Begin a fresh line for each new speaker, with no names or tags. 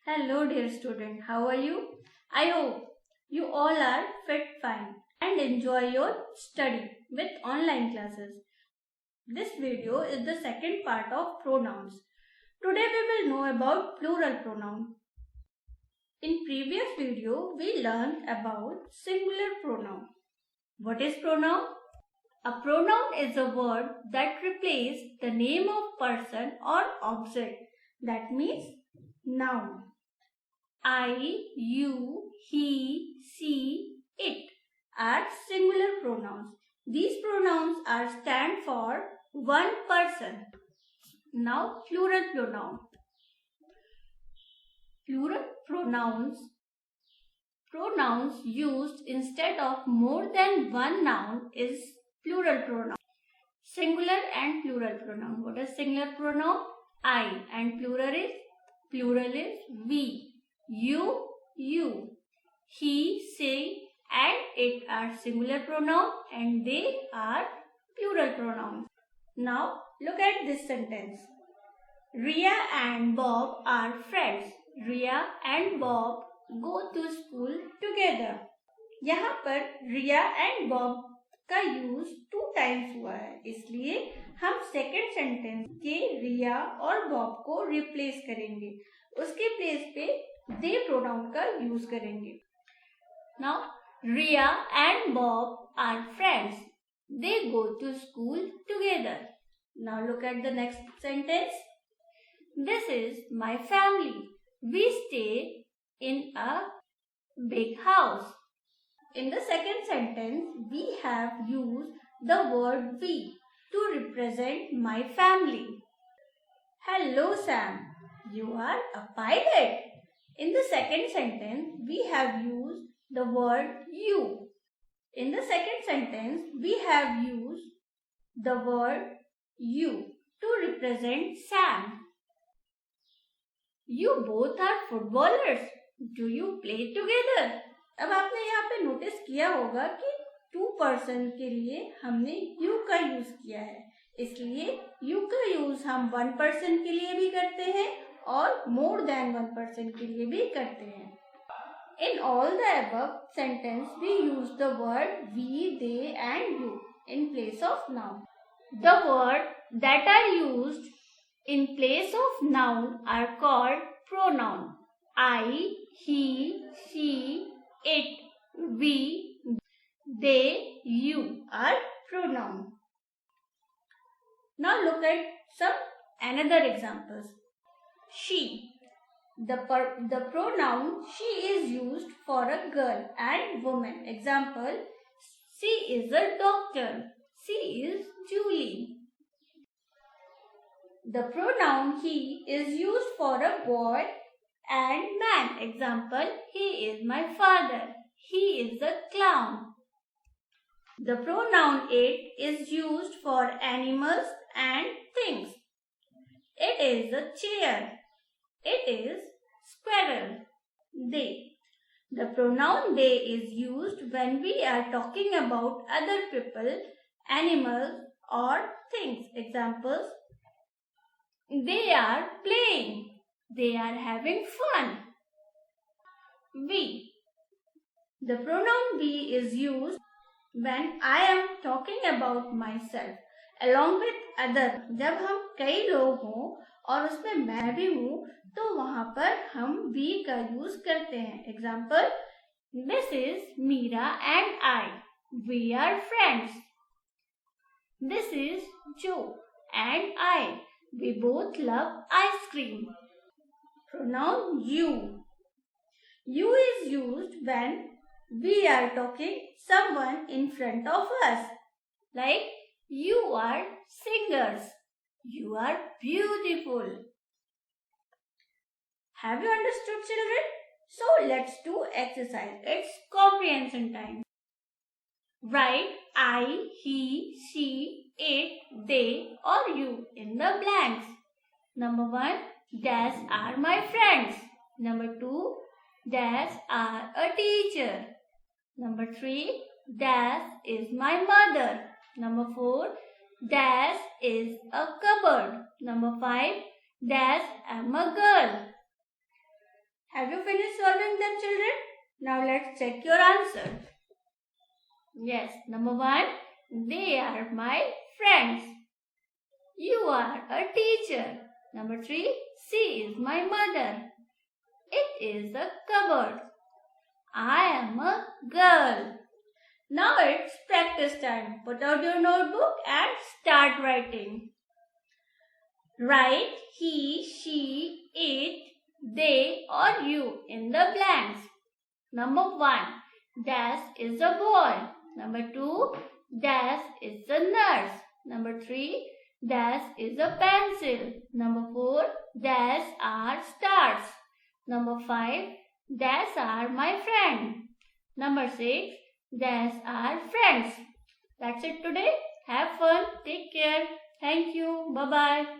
Hello dear student, how are you? I hope you all are fit fine and enjoy your study with online classes. This video is the second part of pronouns. Today we will know about plural pronoun. In previous video we learned about singular pronoun. What is pronoun? A pronoun is a word that replaces the name of person or object. That means noun. I, you, he, she, it are singular pronouns. These pronouns are stand for one person. Now plural pronoun. Plural pronouns used instead of more than one noun is plural pronoun. Singular and plural pronoun. What is singular pronoun? I, and plural is we. You, he, she, and it are singular pronoun and they are plural pronouns. Now look at this sentence. Ria and Bob are friends. Ria and Bob go to school together. यहाँ पर रिया and Bob का use 2 times हुआ है, इसलिए हम second sentence के रिया और Bob को रिप्लेस करेंगे. उसके प्लेस पे दे प्रोनाउन का यूज करेंगे. Now Riya and Bob are friends. They go to school together. Now look at the next sentence. This is my family. We stay in a big house. In the second sentence, we have used the word we to represent my family. Hello Sam, you are a pilot. In the second sentence, we have used the word you. In the second sentence, we have used the word you to represent Sam. You both are footballers. Do you play together? अब आपने यहाँ पे notice किया होगा कि 2 person के लिए हमने you का यूज किया है, इसलिए you का यूज हम 1 पर्सन के लिए भी करते हैं और more than 1 पर्सन के लिए भी करते हैं. In all the above sentence we use the word we, they and you in place of noun. The word that are used in place of noun are called pronoun. I, he, she, it, we, they, you are pronoun. Now look at some another examples. She. The pronoun she is used for a girl and woman. Example, she is a doctor. She is Julie. The pronoun he is used for a boy and man. Example, he is my father. He is a clown. The pronoun it is used for animals and things. It is a chair. It is squirrel. They. The pronoun they is used when we are talking about other people, animals or things. Examples, they are playing. They are having fun. We. The pronoun we is used when I am talking about myself along with other. जब हम कई लोग हों और उसमें मैं भी हूँ तो वहाँ पर हम we का यूज करते हैं. Example, this is Meera and I. We are friends. This is Joe and I. We both love ice cream. Pronoun you. You is used when we are talking someone in front of us. Like, you are singers. You are beautiful. Have you understood, children? So let's do exercise. It's comprehension time. Write I, he, she, it, they or you in the blanks. Number 1. Dash are my friends. Number 2. Dash are a teacher. Number 3. Dash is my mother. Number 4. Dash is a cupboard. Number 5. Dash am a girl. Have you finished solving them, children? Now let's check your answer. Yes, number 1, they are my friends. You are a teacher. Number 3, she is my mother. It is a cupboard. I am a girl. Now it's practice time. Put out your notebook and start writing. Write he, she, it, they or you in the blanks. Number 1, dash is a boy. Number 2, dash is a nurse. Number 3, dash is a pencil. Number 4, dash are stars. Number 5, dash are my friend. Number 6, dash are friends. That's it today. Have fun. Take care. Thank you. Bye-bye.